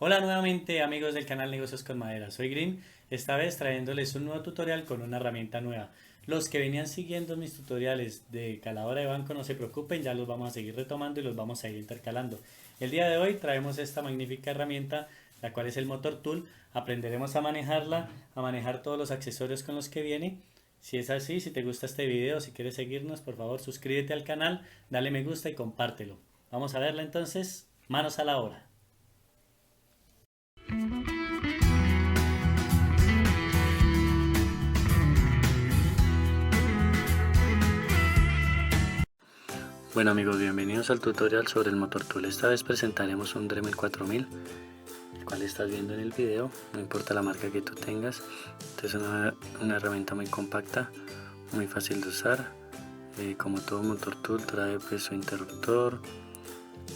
Hola nuevamente amigos del canal Negocios con Madera, soy Green, esta vez trayéndoles un nuevo tutorial con una herramienta nueva. Los que venían siguiendo mis tutoriales de caladora de banco no se preocupen, ya los vamos a seguir retomando y los vamos a ir intercalando. El día de hoy traemos esta magnífica herramienta, la cual es el Motor Tool. Aprenderemos a manejarla, a manejar todos los accesorios con los que viene. Si es así, si te gusta este video, si quieres seguirnos, por favor suscríbete al canal, dale me gusta y compártelo. Vamos a verla entonces, manos a la obra. Bueno amigos, bienvenidos al tutorial sobre el Motor Tool. Esta vez presentaremos un Dremel 4000, el cual estás viendo en el video, no importa la marca que tú tengas. Esta es una herramienta muy compacta, muy fácil de usar. Como todo Motor Tool trae pues su interruptor,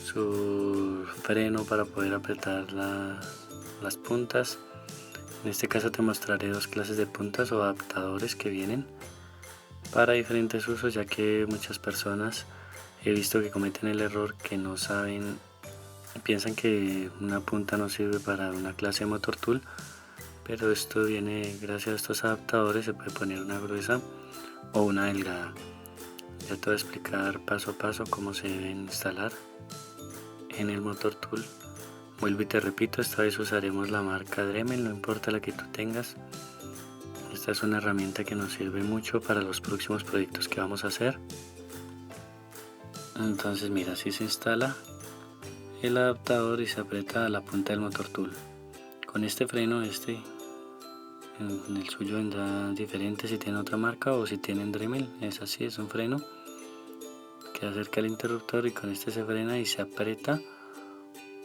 su freno para poder apretar las puntas. En este caso te mostraré dos clases de puntas o adaptadores que vienen para diferentes usos, ya que muchas personas he visto que cometen el error que no saben, piensan que una punta no sirve para una clase de Motor Tool, pero esto viene gracias a estos adaptadores. Se puede poner una gruesa o una delgada. Ya te voy a explicar paso a paso cómo se deben instalar en el Motor Tool. Vuelvo y te repito, esta vez usaremos la marca Dremel, no importa la que tú tengas. Esta es una herramienta que nos sirve mucho para los próximos proyectos que vamos a hacer. Entonces mira, así se instala el adaptador y se aprieta la punta del Motor Tool. Con este freno, en el suyo vendrá diferente si tiene otra marca o si tienen Dremel. Es así, es un freno que acerca el interruptor y con este se frena y se aprieta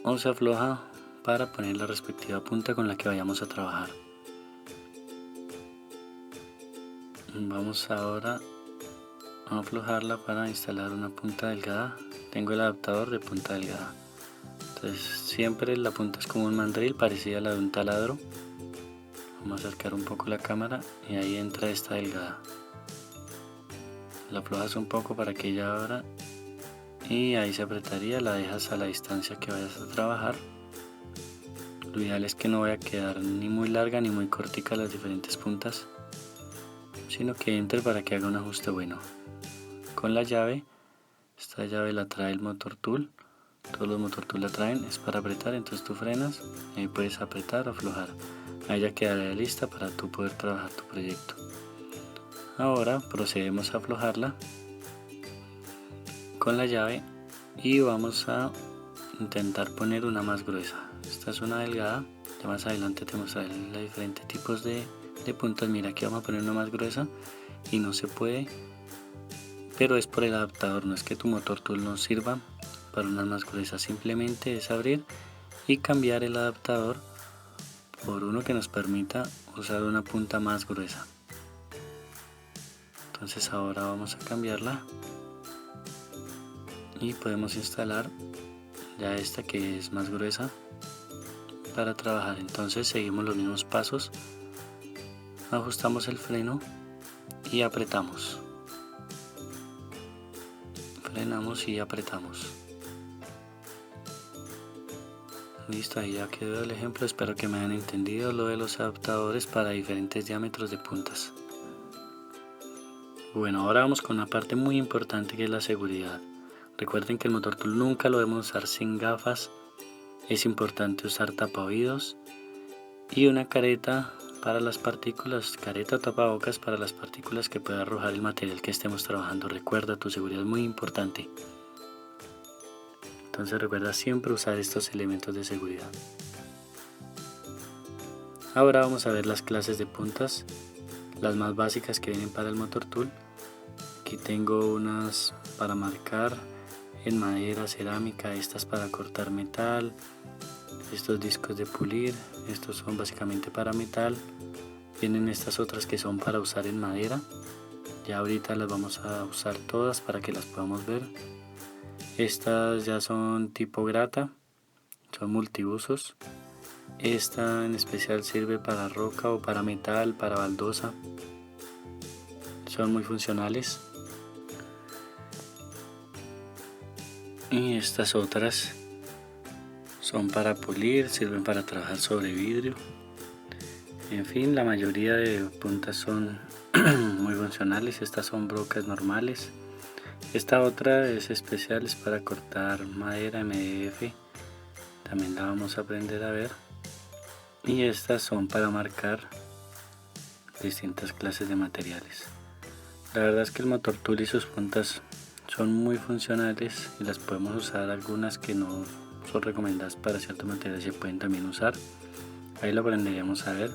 o se afloja para poner la respectiva punta con la que vayamos a trabajar. Vamos ahora a aflojarla para instalar una punta delgada. Tengo el adaptador de punta delgada. Entonces siempre la punta es como un mandril, parecida a la de un taladro. Vamos a acercar un poco la cámara y ahí entra esta delgada. La aflojas un poco para que ella abra y ahí se apretaría. La dejas a la distancia que vayas a trabajar. Lo ideal es que no vaya a quedar ni muy larga ni muy cortica las diferentes puntas, sino que entre para que haga un ajuste bueno. Con la llave, esta llave la trae el Motor Tool. Todos los Motor Tool la traen, es para apretar, entonces tú frenas y puedes apretar o aflojar. Ahí ya quedará lista para tú poder trabajar tu proyecto. Ahora procedemos a aflojarla con la llave y vamos a intentar poner una más gruesa. Esta es una delgada, ya más adelante te mostraré los diferentes tipos de puntas. Mira, aquí vamos a poner una más gruesa y no se puede, pero es por el adaptador, no es que tu Motor Tool no sirva para unas más gruesas, simplemente es abrir y cambiar el adaptador por uno que nos permita usar una punta más gruesa. Entonces ahora vamos a cambiarla y podemos instalar ya esta que es más gruesa para trabajar. Entonces seguimos los mismos pasos, ajustamos el freno y apretamos, frenamos y apretamos. Listo, ahí ya quedó el ejemplo. Espero que me hayan entendido lo de los adaptadores para diferentes diámetros de puntas. Bueno, ahora vamos con una parte muy importante, que es la seguridad. Recuerden que el Motor Tool nunca lo debemos usar sin gafas. Es importante usar tapaoídos y una careta para las partículas, careta o tapabocas para las partículas que pueda arrojar el material que estemos trabajando. Recuerda, tu seguridad es muy importante. Entonces recuerda siempre usar estos elementos de seguridad. Ahora vamos a ver las clases de puntas, las más básicas que vienen para el Motor Tool. Aquí tengo unas para marcar en madera, cerámica, estas para cortar metal, estos discos de pulir, estos son básicamente para metal. Vienen estas otras que son para usar en madera. Ya ahorita las vamos a usar todas para que las podamos ver. Estas ya son tipo grata, son multiusos. Esta en especial sirve para roca o para metal, para baldosa. Son muy funcionales. Y estas otras Son para pulir, sirven para trabajar sobre vidrio. En fin, la mayoría de puntas son muy funcionales. Estas son brocas normales. Esta otra es especial, es para cortar madera MDF. También la vamos a aprender a ver. Y estas son para marcar distintas clases de materiales. La verdad es que el motor tool y sus puntas son muy funcionales y las podemos usar. Algunas que no son recomendadas para ciertos materiales se pueden también usar. Ahí lo aprenderemos a ver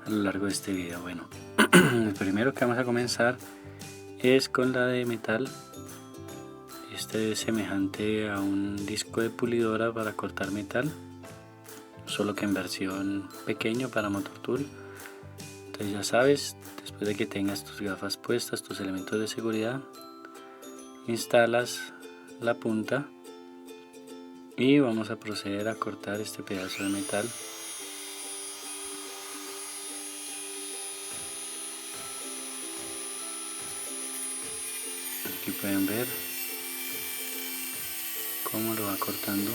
a lo largo de este video. Bueno, el primero que vamos a comenzar es con la de metal. Este es semejante a un disco de pulidora para cortar metal, solo que en versión pequeño para motor tool. Entonces ya sabes, después de que tengas tus gafas puestas, tus elementos de seguridad, instalas la punta y vamos a proceder a cortar este pedazo de metal. Aquí pueden ver cómo lo va cortando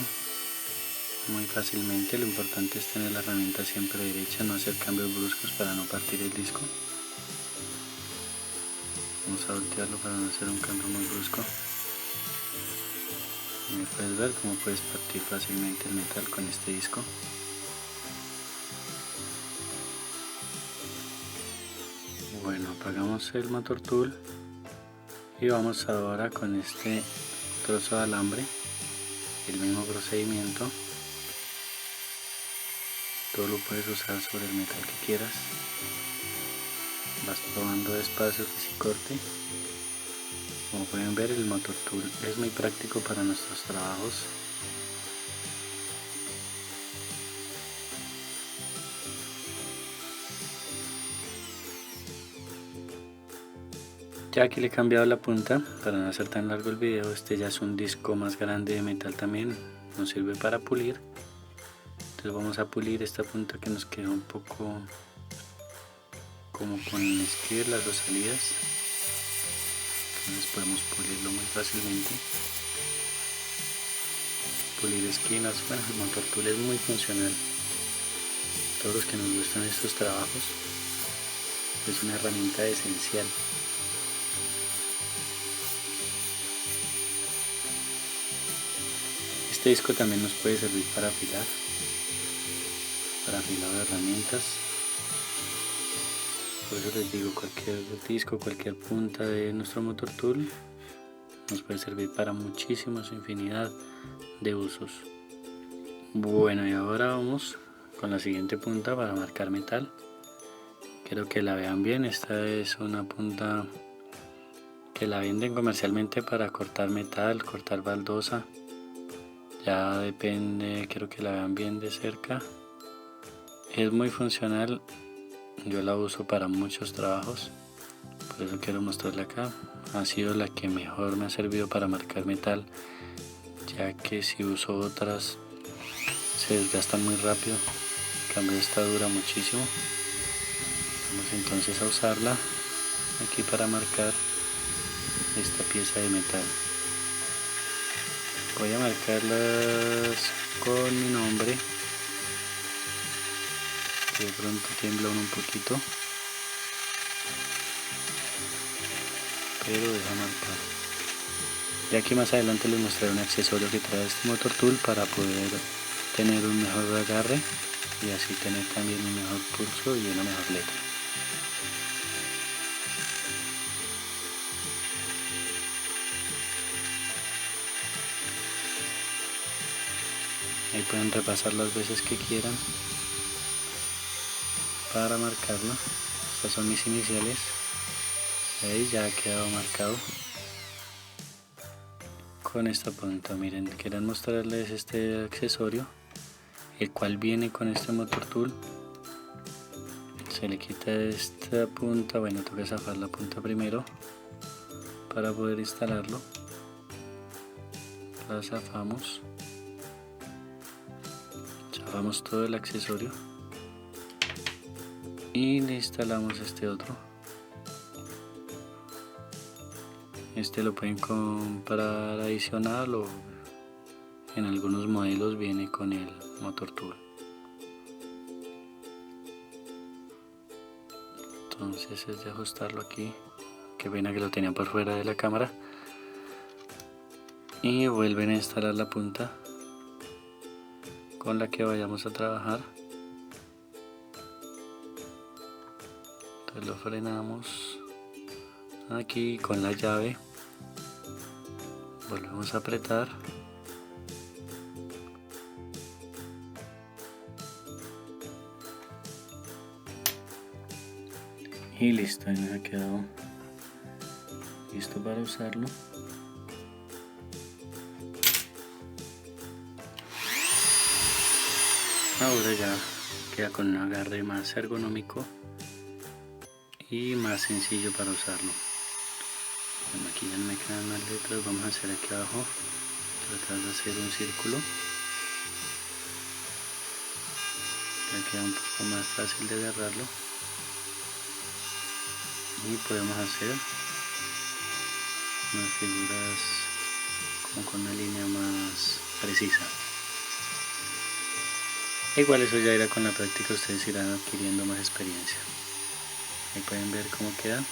muy fácilmente. Lo importante es tener la herramienta siempre derecha, no hacer cambios bruscos para no partir el disco. Vamos a voltearlo para no hacer un cambio muy brusco. Y puedes ver cómo puedes partir fácilmente el metal con este disco. Bueno, apagamos el motor tool y vamos ahora con este trozo de alambre, el mismo procedimiento. Todo lo puedes usar sobre el metal que quieras. Vas probando despacio que se corte. Como pueden ver, el motor tool es muy práctico para nuestros trabajos. Ya que le he cambiado la punta para no hacer tan largo el video. Este ya es un disco más grande de metal también, nos sirve para pulir. Entonces vamos a pulir esta punta que nos queda un poco como con esquirlas o salidas. Entonces podemos pulirlo muy fácilmente. Pulir esquinas. Bueno, el motor tool es muy funcional. Todos los que nos gustan estos trabajos, es una herramienta esencial. Este disco también nos puede servir para afilar, para afilado de herramientas. Por eso les digo, cualquier disco, cualquier punta de nuestro motor tool nos puede servir para muchísimos, infinidad de usos. Bueno, y ahora vamos con la siguiente punta para marcar metal. Quiero que la vean bien. Esta es una punta que la venden comercialmente para cortar metal, cortar baldosa. Ya depende, quiero que la vean bien de cerca. Es muy funcional. Yo la uso para muchos trabajos, por eso quiero mostrarla acá. Ha sido la que mejor me ha servido para marcar metal, ya que si uso otras se desgastan muy rápido. En cambio esta dura muchísimo. Vamos entonces a usarla aquí para marcar esta pieza de metal. Voy a marcarlas con mi nombre. De pronto tiembla un poquito, pero deja marcar. Y aquí más adelante les mostraré un accesorio que trae este motor tool para poder tener un mejor agarre y así tener también un mejor pulso y una mejor letra. Ahí pueden repasar las veces que quieran para marcarlo. Estas son mis iniciales. Ahí ya ha quedado marcado con esta punta. Miren, quiero mostrarles este accesorio, el cual viene con este motor tool. Se le quita esta punta, bueno, toca zafar la punta primero para poder instalarlo. La zafamos todo el accesorio y le instalamos este otro. Este lo pueden comprar adicional o en algunos modelos viene con el motor tool. Entonces es de ajustarlo aquí. Qué pena que lo tenía por fuera de la cámara. Y vuelven a instalar la punta con la que vayamos a trabajar. Entonces lo frenamos aquí con la llave, volvemos a apretar y listo, ahí me ha quedado listo para usarlo. Ahora ya queda con un agarre más ergonómico y más sencillo para usarlo. Bueno, aquí ya no me quedan más letras, vamos a hacer aquí abajo, tratar de hacer un círculo. Ya queda un poco más fácil de agarrarlo y podemos hacer unas figuras como con una línea más precisa. Igual eso ya irá con la práctica, ustedes irán adquiriendo más experiencia. Ahí pueden ver cómo queda.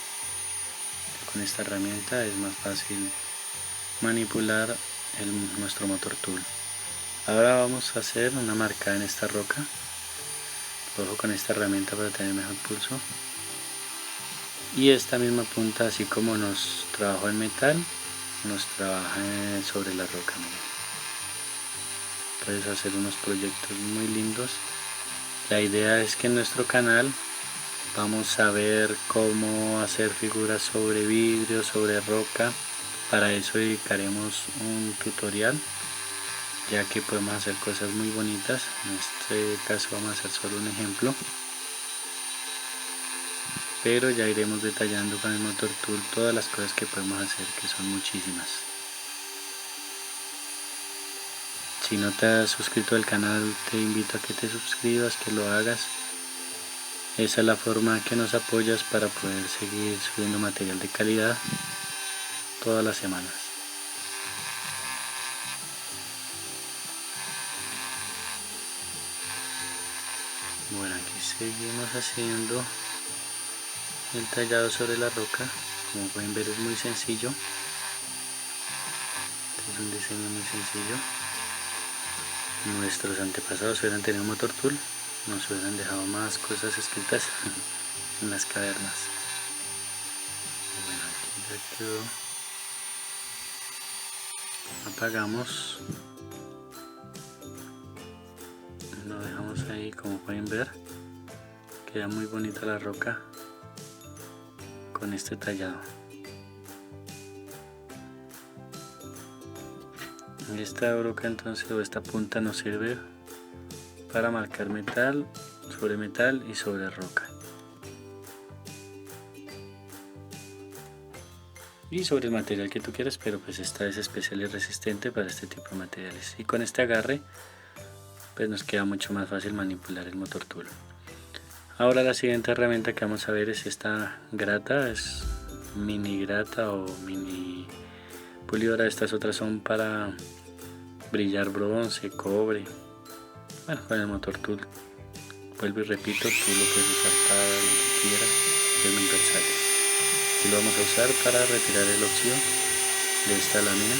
Con esta herramienta es más fácil manipular nuestro motor tool. Ahora vamos a hacer una marca en esta roca. Ojo con esta herramienta para tener mejor pulso. Y esta misma punta, así como nos trabajó en metal, nos trabaja sobre la roca. Miren. Puedes hacer unos proyectos muy lindos. La idea es que en nuestro canal vamos a ver cómo hacer figuras sobre vidrio, sobre roca. Para eso dedicaremos un tutorial, ya que podemos hacer cosas muy bonitas. En este caso vamos a hacer solo un ejemplo, pero ya iremos detallando con el motor tool todas las cosas que podemos hacer, que son muchísimas. Si no te has suscrito al canal, te invito a que te suscribas, que lo hagas. Esa es la forma que nos apoyas para poder seguir subiendo material de calidad todas las semanas. Bueno, aquí seguimos haciendo el tallado sobre la roca. Como pueden ver, es muy sencillo. Este es un diseño muy sencillo. Nuestros antepasados hubieran tenido un motor tool, nos hubieran dejado más cosas escritas en las cavernas. Bueno, aquí ya quedó. Apagamos. Lo dejamos ahí, como pueden ver. Queda muy bonita la roca con este tallado. Esta broca entonces, o esta punta, nos sirve para marcar metal y sobre roca. Y sobre el material que tú quieras, pero pues esta es especial y resistente para este tipo de materiales. Y con este agarre pues nos queda mucho más fácil manipular el motor tool. Ahora la siguiente herramienta que vamos a ver es esta grata, es mini grata o mini pulidora. Estas otras son para brillar bronce, cobre. Bueno, con el motor tool, vuelvo y repito, tú lo puedes usar para lo que quieras, es muy versátil. Y lo vamos a usar para retirar el óxido de esta lámina.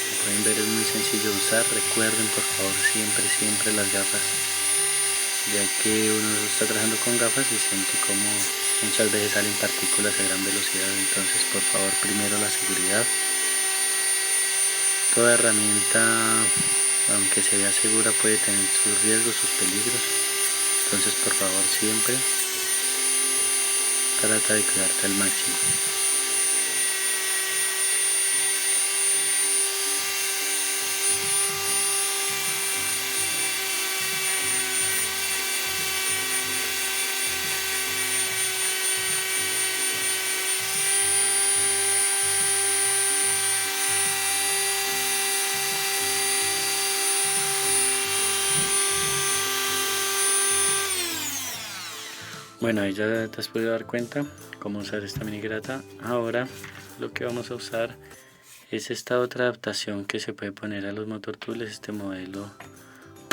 Como pueden ver, es muy sencillo de usar. Recuerden por favor siempre las gafas, ya que uno está trabajando con gafas y siente como muchas veces salen partículas a gran velocidad. Entonces por favor, primero la seguridad. Toda herramienta, aunque se vea segura, puede tener sus riesgos, sus peligros. Entonces por favor siempre trata de cuidarte al máximo. Bueno, ahí ya te has podido dar cuenta cómo usar esta mini grata. Ahora lo que vamos a usar Es esta otra adaptación que se puede poner a los motor tools. Este modelo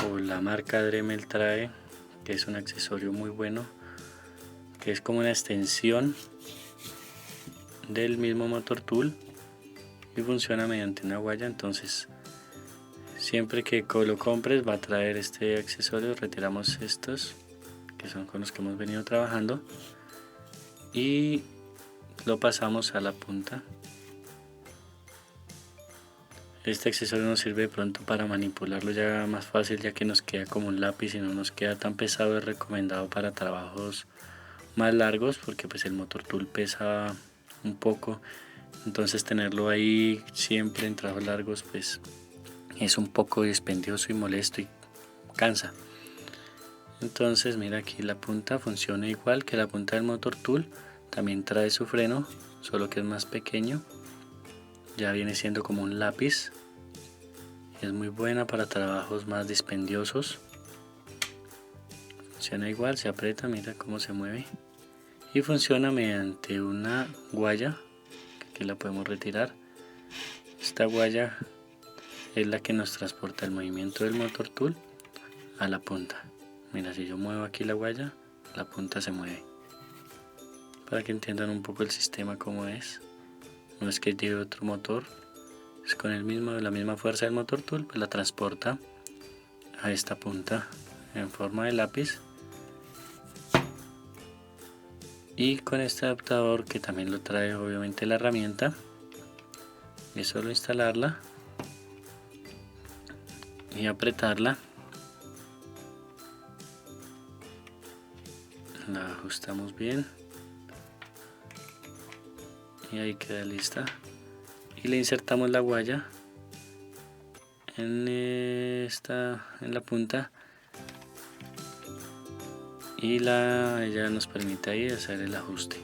o la marca Dremel trae, que es un accesorio muy bueno, que es como una extensión del mismo motor tool y funciona mediante una guaya. Entonces siempre que lo compres va a traer este accesorio. Retiramos estos que son con los que hemos venido trabajando y lo pasamos a la punta. Este accesorio nos sirve de pronto para manipularlo ya más fácil, ya que nos queda como un lápiz y no nos queda tan pesado. Es recomendado para trabajos más largos porque pues el motor tool pesa un poco, entonces tenerlo ahí siempre en trabajos largos pues es un poco dispendioso y molesto y cansa. Entonces mira, aquí la punta funciona igual que la punta del motor tool, también trae su freno, solo que es más pequeño. Ya viene siendo como un lápiz. Es muy buena para trabajos más dispendiosos. Funciona igual, se aprieta, mira cómo se mueve. Y funciona mediante una guaya, que aquí la podemos retirar. Esta guaya es la que nos transporta el movimiento del motor tool a la punta. Mira, si yo muevo aquí la guaya, la punta se mueve. Para que entiendan un poco el sistema cómo es. No es que lleve otro motor, es con la misma fuerza del motor tool, pues la transporta a esta punta en forma de lápiz. Y con este adaptador, que también lo trae obviamente la herramienta, es solo instalarla y apretarla. La ajustamos bien y ahí queda lista. Y le insertamos la guaya en la punta y ella nos permite ahí hacer el ajuste.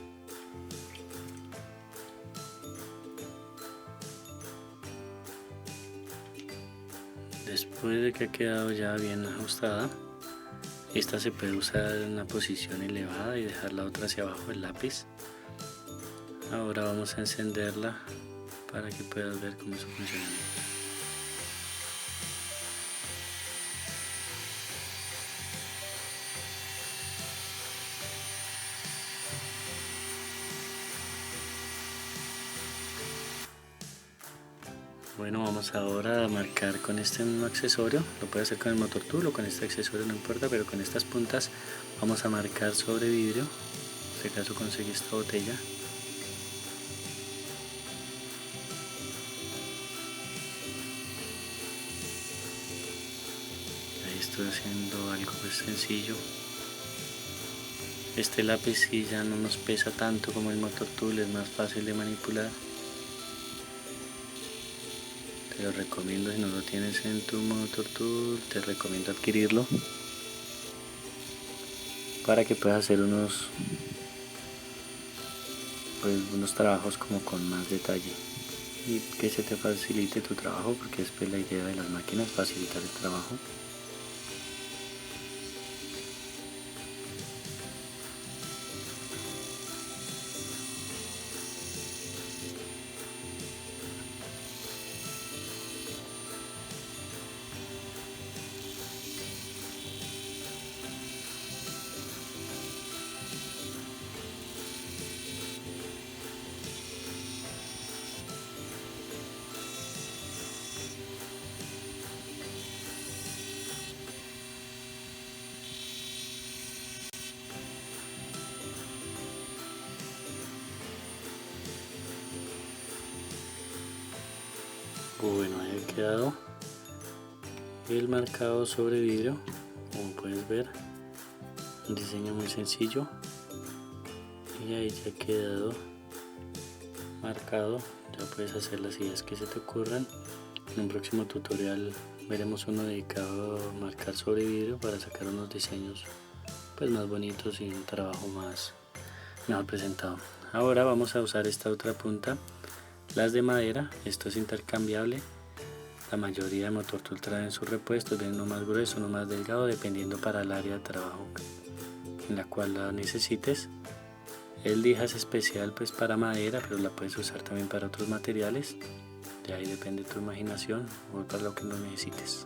Después de que ha quedado ya bien ajustada, esta se puede usar en una posición elevada y dejar la otra hacia abajo del lápiz. Ahora vamos a encenderla para que puedas ver cómo es su funcionamiento. Bueno, vamos ahora a marcar con este mismo accesorio. Lo puede hacer con el motor tool o con este accesorio, no importa, pero con estas puntas vamos a marcar sobre vidrio. En este caso conseguí esta botella. Ahí estoy haciendo algo pues sencillo. Este lápiz sí ya no nos pesa tanto como el motor tool, es más fácil de manipular. Te lo recomiendo, si no lo tienes en tu motor tool, te recomiendo adquirirlo para que puedas hacer unos trabajos como con más detalle y que se te facilite tu trabajo, porque después la idea de las máquinas es facilitar el trabajo. Bueno, ahí ha quedado el marcado sobre vidrio, como puedes ver, un diseño muy sencillo, y ahí ya ha quedado marcado. Ya puedes hacer las ideas que se te ocurran. En un próximo tutorial veremos uno dedicado a marcar sobre vidrio para sacar unos diseños pues más bonitos y un trabajo mejor presentado. Ahora vamos a usar esta otra punta, las de madera. Esto es intercambiable. La mayoría de motor tool traen sus repuestos, ven uno más grueso, uno más delgado, dependiendo para el área de trabajo en la cual la necesites. El lija es especial pues para madera, pero la puedes usar también para otros materiales. De ahí depende tu imaginación o para lo que no necesites.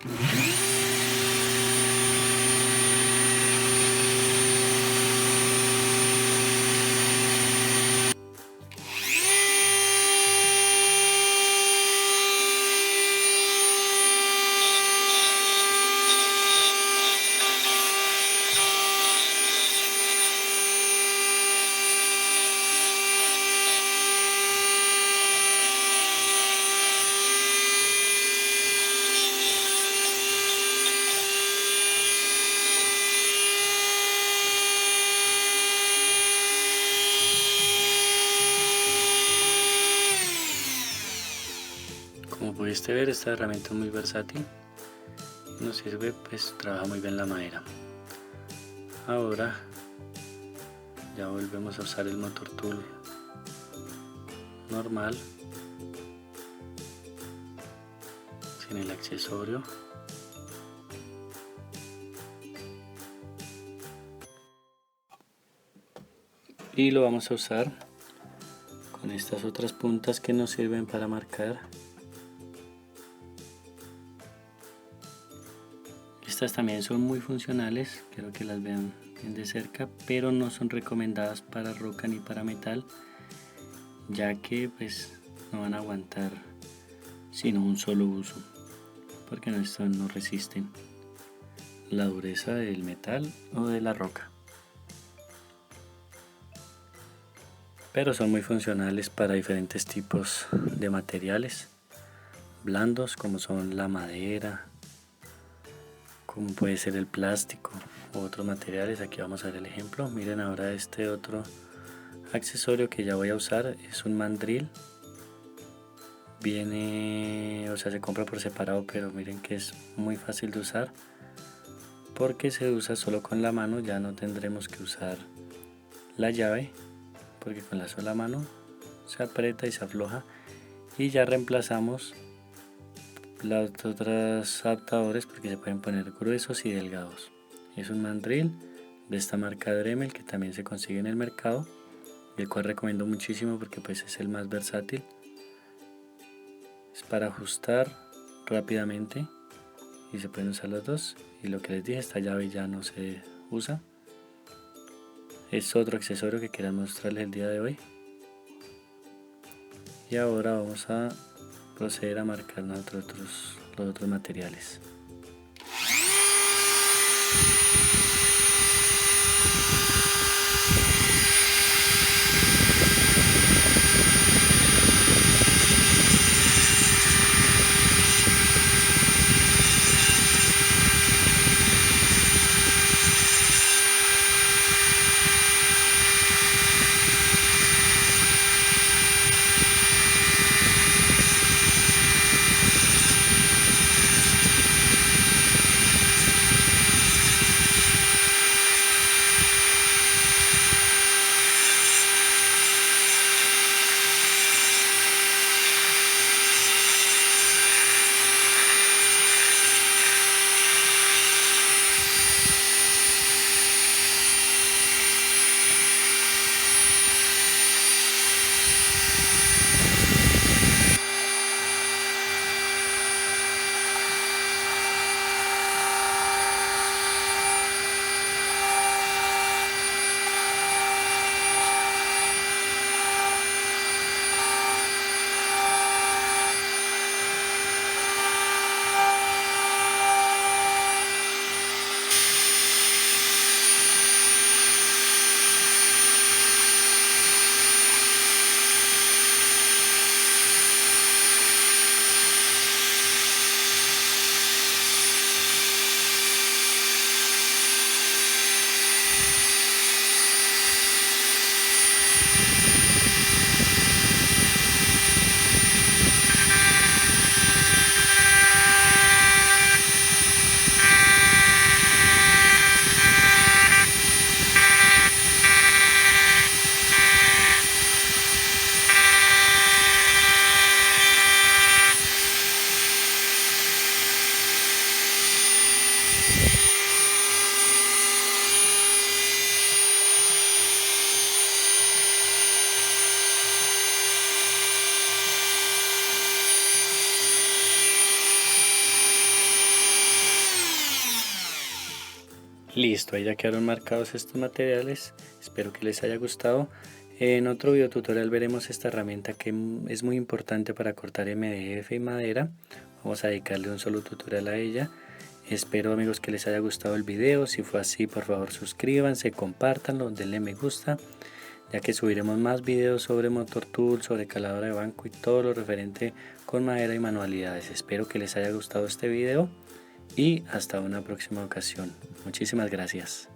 Como pudiste ver, esta herramienta es muy versátil, nos sirve, pues trabaja muy bien la madera. Ahora ya volvemos a usar el motor tool normal, sin el accesorio. Y lo vamos a usar con estas otras puntas que nos sirven para marcar. Estas también son muy funcionales, quiero que las vean bien de cerca, pero no son recomendadas para roca ni para metal, ya que pues no van a aguantar sino un solo uso, porque estos no resisten la dureza del metal o de la roca. Pero son muy funcionales para diferentes tipos de materiales blandos, como son la madera, como puede ser el plástico u otros materiales. Aquí vamos a ver el ejemplo. Miren ahora este otro accesorio que ya voy a usar, es un mandril. Viene, o sea, se compra por separado, pero miren que es muy fácil de usar porque se usa solo con la mano. Ya no tendremos que usar la llave, porque con la sola mano se aprieta y se afloja, y ya reemplazamos los otros adaptadores porque se pueden poner gruesos y delgados. Es un mandril de esta marca Dremel, que también se consigue en el mercado, el cual recomiendo muchísimo porque pues es el más versátil. Es para ajustar rápidamente y se pueden usar los dos. Y lo que les dije, esta llave ya no se usa. Es otro accesorio que quería mostrarles el día de hoy. Y ahora vamos a proceder a marcar los otros materiales. Listo, ahí ya quedaron marcados estos materiales, espero que les haya gustado. En otro video tutorial veremos esta herramienta que es muy importante para cortar MDF y madera. Vamos a dedicarle un solo tutorial a ella. Espero amigos que les haya gustado el video. Si fue así, por favor suscríbanse, compártanlo, denle me gusta, ya que subiremos más videos sobre motor tool, sobre caladora de banco y todo lo referente con madera y manualidades. Espero que les haya gustado este video y hasta una próxima ocasión. Muchísimas gracias.